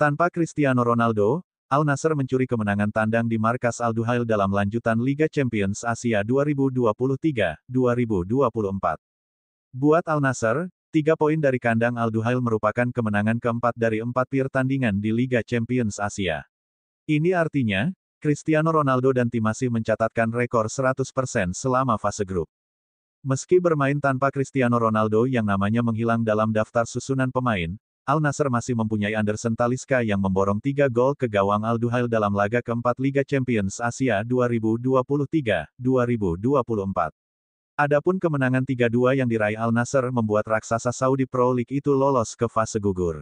Tanpa Cristiano Ronaldo, Al Nassr mencuri kemenangan tandang di markas Al Duhail dalam lanjutan Liga Champions Asia 2023-2024. Buat Al Nassr, 3 poin dari kandang Al Duhail merupakan kemenangan keempat dari 4 pertandingan di Liga Champions Asia. Ini artinya, Cristiano Ronaldo dan tim masih mencatatkan rekor 100% selama fase grup. Meski bermain tanpa Cristiano Ronaldo yang namanya menghilang dalam daftar susunan pemain, Al Nassr masih mempunyai Anderson Talisca yang memborong 3 gol ke gawang Al Duhail dalam laga keempat Liga Champions Asia 2023-2024. Adapun kemenangan 3-2 yang diraih Al Nassr membuat raksasa Saudi Pro League itu lolos ke fase gugur.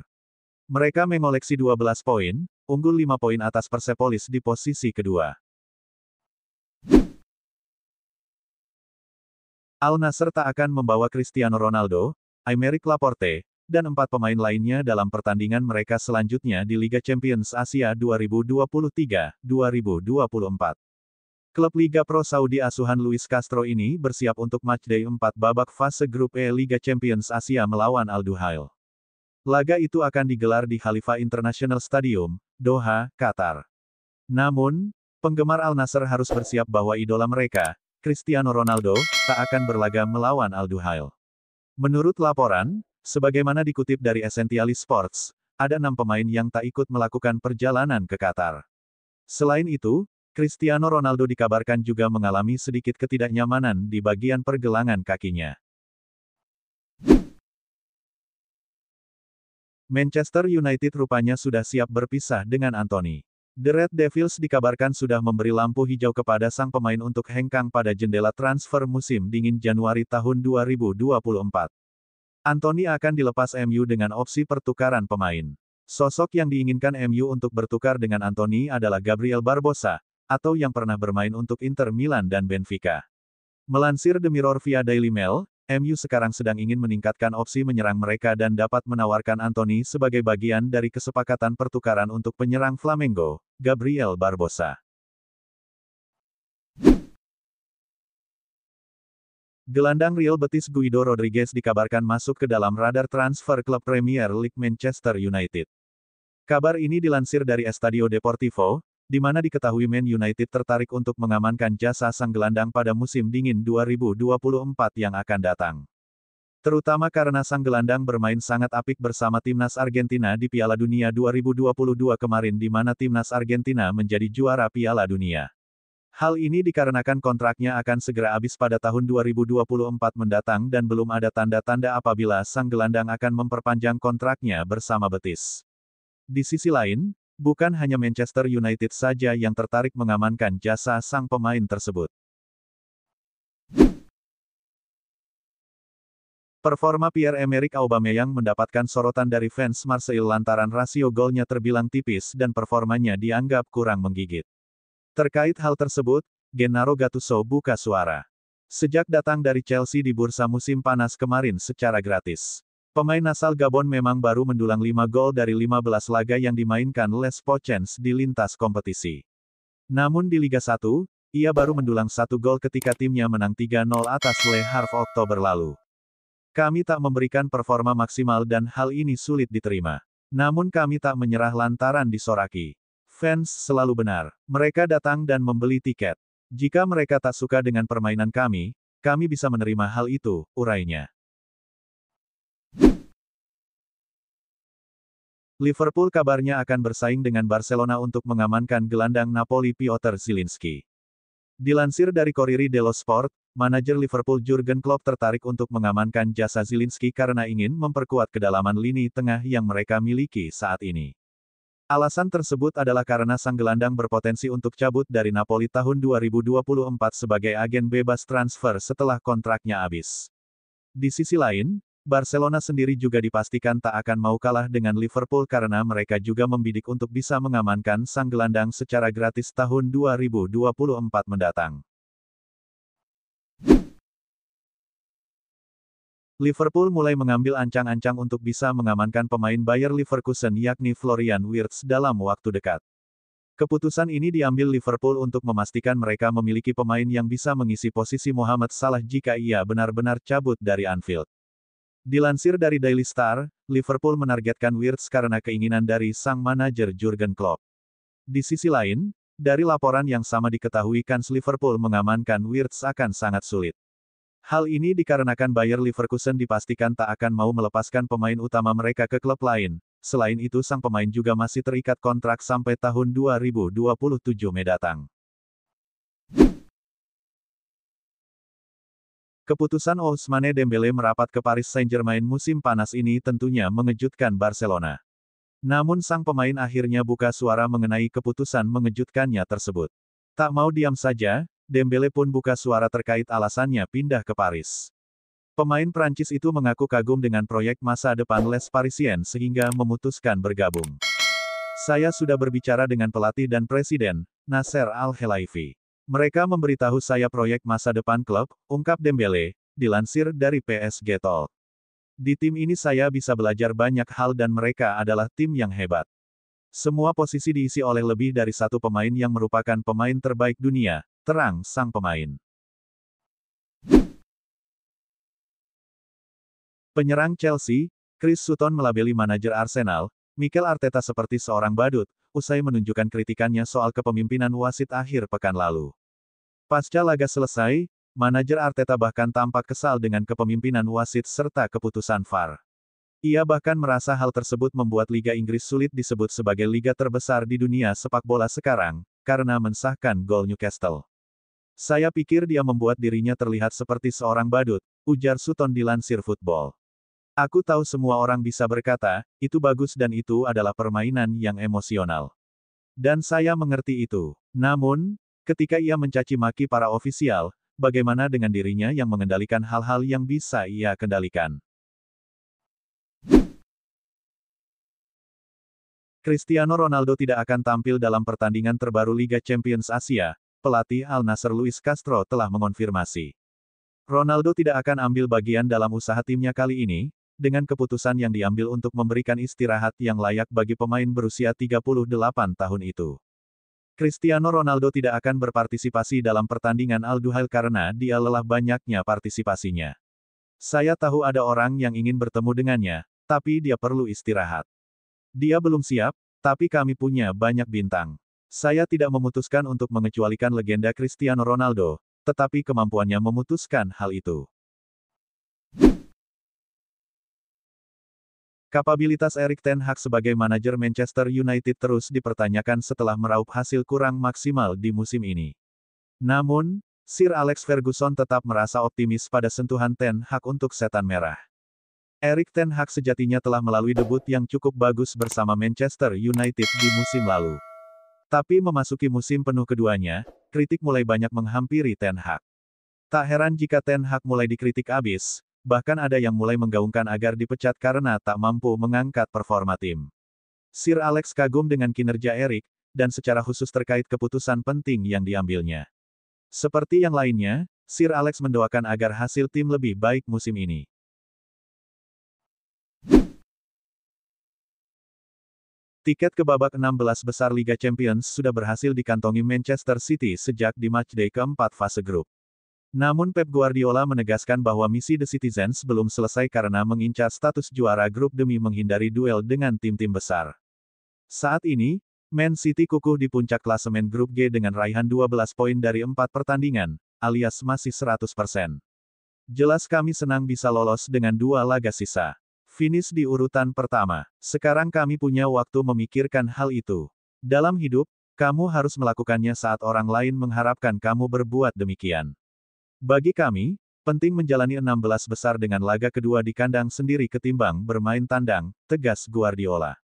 Mereka mengoleksi 12 poin, unggul 5 poin atas Persepolis di posisi kedua. Al Nassr tak akan membawa Cristiano Ronaldo, Aymeric Laporte, dan 4 pemain lainnya dalam pertandingan mereka selanjutnya di Liga Champions Asia 2023-2024. Klub Liga Pro Saudi asuhan Luis Castro ini bersiap untuk matchday 4 babak fase grup E Liga Champions Asia melawan Al Duhail. Laga itu akan digelar di Khalifa International Stadium, Doha, Qatar. Namun, penggemar Al Nassr harus bersiap bahwa idola mereka, Cristiano Ronaldo, tak akan berlaga melawan Al Duhail. Menurut laporan, sebagaimana dikutip dari Essentialis Sports, ada 6 pemain yang tak ikut melakukan perjalanan ke Qatar. Selain itu, Cristiano Ronaldo dikabarkan juga mengalami sedikit ketidaknyamanan di bagian pergelangan kakinya. Manchester United rupanya sudah siap berpisah dengan Anthony. The Red Devils dikabarkan sudah memberi lampu hijau kepada sang pemain untuk hengkang pada jendela transfer musim dingin Januari tahun 2024. Anthony akan dilepas MU dengan opsi pertukaran pemain. Sosok yang diinginkan MU untuk bertukar dengan Anthony adalah Gabriel Barbosa, atau yang pernah bermain untuk Inter Milan dan Benfica. Melansir The Mirror via Daily Mail, MU sekarang sedang ingin meningkatkan opsi menyerang mereka dan dapat menawarkan Anthony sebagai bagian dari kesepakatan pertukaran untuk penyerang Flamengo, Gabriel Barbosa. Gelandang Real Betis Guido Rodriguez dikabarkan masuk ke dalam radar transfer klub Premier League Manchester United. Kabar ini dilansir dari Estadio Deportivo, di mana diketahui Man United tertarik untuk mengamankan jasa sang gelandang pada musim dingin 2024 yang akan datang. Terutama karena sang gelandang bermain sangat apik bersama timnas Argentina di Piala Dunia 2022 kemarin di mana timnas Argentina menjadi juara Piala Dunia. Hal ini dikarenakan kontraknya akan segera habis pada tahun 2024 mendatang dan belum ada tanda-tanda apabila sang gelandang akan memperpanjang kontraknya bersama Betis. Di sisi lain, bukan hanya Manchester United saja yang tertarik mengamankan jasa sang pemain tersebut. Performa Pierre-Emerick Aubameyang mendapatkan sorotan dari fans Marseille lantaran rasio golnya terbilang tipis dan performanya dianggap kurang menggigit. Terkait hal tersebut, Gennaro Gattuso buka suara. Sejak datang dari Chelsea di bursa musim panas kemarin secara gratis, pemain asal Gabon memang baru mendulang 5 gol dari 15 laga yang dimainkan Les Pochens di lintas kompetisi. Namun di Liga 1, ia baru mendulang 1 gol ketika timnya menang 3-0 atas Le Havre Oktober lalu. Kami tak memberikan performa maksimal dan hal ini sulit diterima. Namun kami tak menyerah lantaran disoraki. Fans selalu benar. Mereka datang dan membeli tiket. Jika mereka tak suka dengan permainan kami bisa menerima hal itu, urainya. Liverpool kabarnya akan bersaing dengan Barcelona untuk mengamankan gelandang Napoli Piotr Zielinski. Dilansir dari Corriere dello Sport, manajer Liverpool Jurgen Klopp tertarik untuk mengamankan jasa Zielinski karena ingin memperkuat kedalaman lini tengah yang mereka miliki saat ini. Alasan tersebut adalah karena sang gelandang berpotensi untuk cabut dari Napoli tahun 2024 sebagai agen bebas transfer setelah kontraknya habis. Di sisi lain, Barcelona sendiri juga dipastikan tak akan mau kalah dengan Liverpool karena mereka juga membidik untuk bisa mengamankan sang gelandang secara gratis tahun 2024 mendatang. Liverpool mulai mengambil ancang-ancang untuk bisa mengamankan pemain Bayer Leverkusen yakni Florian Wirtz dalam waktu dekat. Keputusan ini diambil Liverpool untuk memastikan mereka memiliki pemain yang bisa mengisi posisi Mohamed Salah jika ia benar-benar cabut dari Anfield. Dilansir dari Daily Star, Liverpool menargetkan Wirtz karena keinginan dari sang manajer Jurgen Klopp. Di sisi lain, dari laporan yang sama diketahui kans Liverpool mengamankan Wirtz akan sangat sulit. Hal ini dikarenakan Bayer Leverkusen dipastikan tak akan mau melepaskan pemain utama mereka ke klub lain. Selain itu sang pemain juga masih terikat kontrak sampai tahun 2027 mendatang. Keputusan Ousmane Dembele merapat ke Paris Saint-Germain musim panas ini tentunya mengejutkan Barcelona. Namun sang pemain akhirnya buka suara mengenai keputusan mengejutkannya tersebut. Tak mau diam saja, Dembele pun buka suara terkait alasannya pindah ke Paris. Pemain Prancis itu mengaku kagum dengan proyek masa depan Les Parisiens sehingga memutuskan bergabung. Saya sudah berbicara dengan pelatih dan presiden, Nasser Al-Khelaifi. Mereka memberitahu saya proyek masa depan klub, ungkap Dembele, dilansir dari PSG Talk. Di tim ini saya bisa belajar banyak hal dan mereka adalah tim yang hebat. Semua posisi diisi oleh lebih dari satu pemain yang merupakan pemain terbaik dunia, terang sang pemain. Penyerang Chelsea, Chris Sutton melabeli manajer Arsenal, Mikel Arteta seperti seorang badut, usai menunjukkan kritikannya soal kepemimpinan wasit akhir pekan lalu. Pasca laga selesai, manajer Arteta bahkan tampak kesal dengan kepemimpinan wasit serta keputusan VAR. Ia bahkan merasa hal tersebut membuat Liga Inggris sulit disebut sebagai liga terbesar di dunia sepak bola sekarang, karena mensahkan gol Newcastle. Saya pikir dia membuat dirinya terlihat seperti seorang badut, ujar Sutton dilansir Football. Aku tahu semua orang bisa berkata, itu bagus dan itu adalah permainan yang emosional. Dan saya mengerti itu. Namun, ketika ia mencaci maki para ofisial, bagaimana dengan dirinya yang mengendalikan hal-hal yang bisa ia kendalikan? Cristiano Ronaldo tidak akan tampil dalam pertandingan terbaru Liga Champions Asia, pelatih Al Nassr Luis Castro telah mengonfirmasi. Ronaldo tidak akan ambil bagian dalam usaha timnya kali ini, dengan keputusan yang diambil untuk memberikan istirahat yang layak bagi pemain berusia 38 tahun itu. Cristiano Ronaldo tidak akan berpartisipasi dalam pertandingan Al Duhail karena dia lelah banyaknya partisipasinya. Saya tahu ada orang yang ingin bertemu dengannya, tapi dia perlu istirahat. Dia belum siap, tapi kami punya banyak bintang. Saya tidak memutuskan untuk mengecualikan legenda Cristiano Ronaldo, tetapi kemampuannya memutuskan hal itu. Kapabilitas Erik ten Hag sebagai manajer Manchester United terus dipertanyakan setelah meraup hasil kurang maksimal di musim ini. Namun, Sir Alex Ferguson tetap merasa optimis pada sentuhan ten Hag untuk setan merah. Erik ten Hag sejatinya telah melalui debut yang cukup bagus bersama Manchester United di musim lalu. Tapi memasuki musim penuh keduanya, kritik mulai banyak menghampiri ten Hag. Tak heran jika ten Hag mulai dikritik abis, bahkan ada yang mulai menggaungkan agar dipecat karena tak mampu mengangkat performa tim. Sir Alex kagum dengan kinerja Erik, dan secara khusus terkait keputusan penting yang diambilnya. Seperti yang lainnya, Sir Alex mendoakan agar hasil tim lebih baik musim ini. Tiket ke babak 16 besar Liga Champions sudah berhasil dikantongi Manchester City sejak di matchday keempat fase grup. Namun Pep Guardiola menegaskan bahwa misi The Citizens belum selesai karena mengincar status juara grup demi menghindari duel dengan tim-tim besar. Saat ini, Man City kukuh di puncak klasemen grup G dengan raihan 12 poin dari 4 pertandingan, alias masih 100%. Jelas kami senang bisa lolos dengan 2 laga sisa. Finish di urutan pertama. Sekarang kami punya waktu memikirkan hal itu. Dalam hidup, kamu harus melakukannya saat orang lain mengharapkan kamu berbuat demikian. Bagi kami, penting menjalani 16 besar dengan laga kedua di kandang sendiri ketimbang bermain tandang, tegas Guardiola.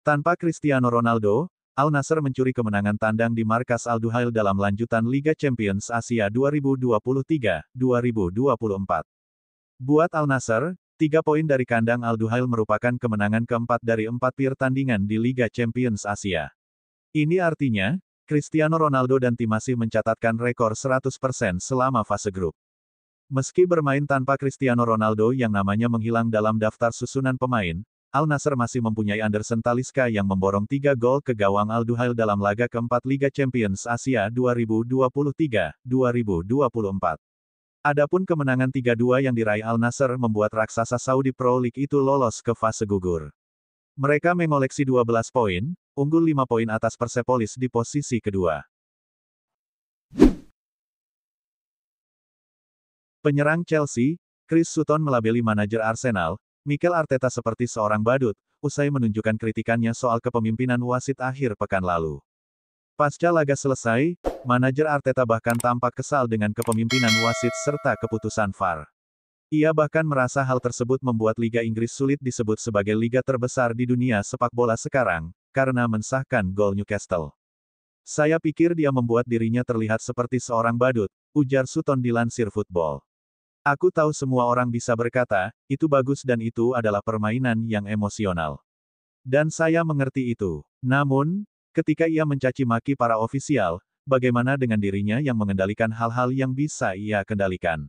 Tanpa Cristiano Ronaldo, Al Nassr mencuri kemenangan tandang di markas Al Duhail dalam lanjutan Liga Champions Asia 2023-2024. Buat Al Nassr, 3 poin dari kandang Al Duhail merupakan kemenangan keempat dari 4 pertandingan di Liga Champions Asia. Ini artinya, Cristiano Ronaldo dan tim masih mencatatkan rekor 100% selama fase grup. Meski bermain tanpa Cristiano Ronaldo yang namanya menghilang dalam daftar susunan pemain, Al Nassr masih mempunyai Anderson Talisca yang memborong 3 gol ke gawang Al Duhail dalam laga keempat Liga Champions Asia 2023-2024. Adapun kemenangan 3-2 yang diraih Al Nassr membuat raksasa Saudi Pro League itu lolos ke fase gugur. Mereka mengoleksi 12 poin, unggul 5 poin atas Persepolis di posisi kedua. Penyerang Chelsea, Chris Sutton melabeli manajer Arsenal, Mikel Arteta seperti seorang badut, usai menunjukkan kritikannya soal kepemimpinan wasit akhir pekan lalu. Pasca laga selesai, manajer Arteta bahkan tampak kesal dengan kepemimpinan wasit serta keputusan VAR. Ia bahkan merasa hal tersebut membuat Liga Inggris sulit disebut sebagai liga terbesar di dunia sepak bola sekarang, karena mensahkan gol Newcastle. Saya pikir dia membuat dirinya terlihat seperti seorang badut, ujar Sutton dilansir Football. Aku tahu semua orang bisa berkata, itu bagus dan itu adalah permainan yang emosional. Dan saya mengerti itu. Namun, ketika ia mencaci maki para ofisial, bagaimana dengan dirinya yang mengendalikan hal-hal yang bisa ia kendalikan?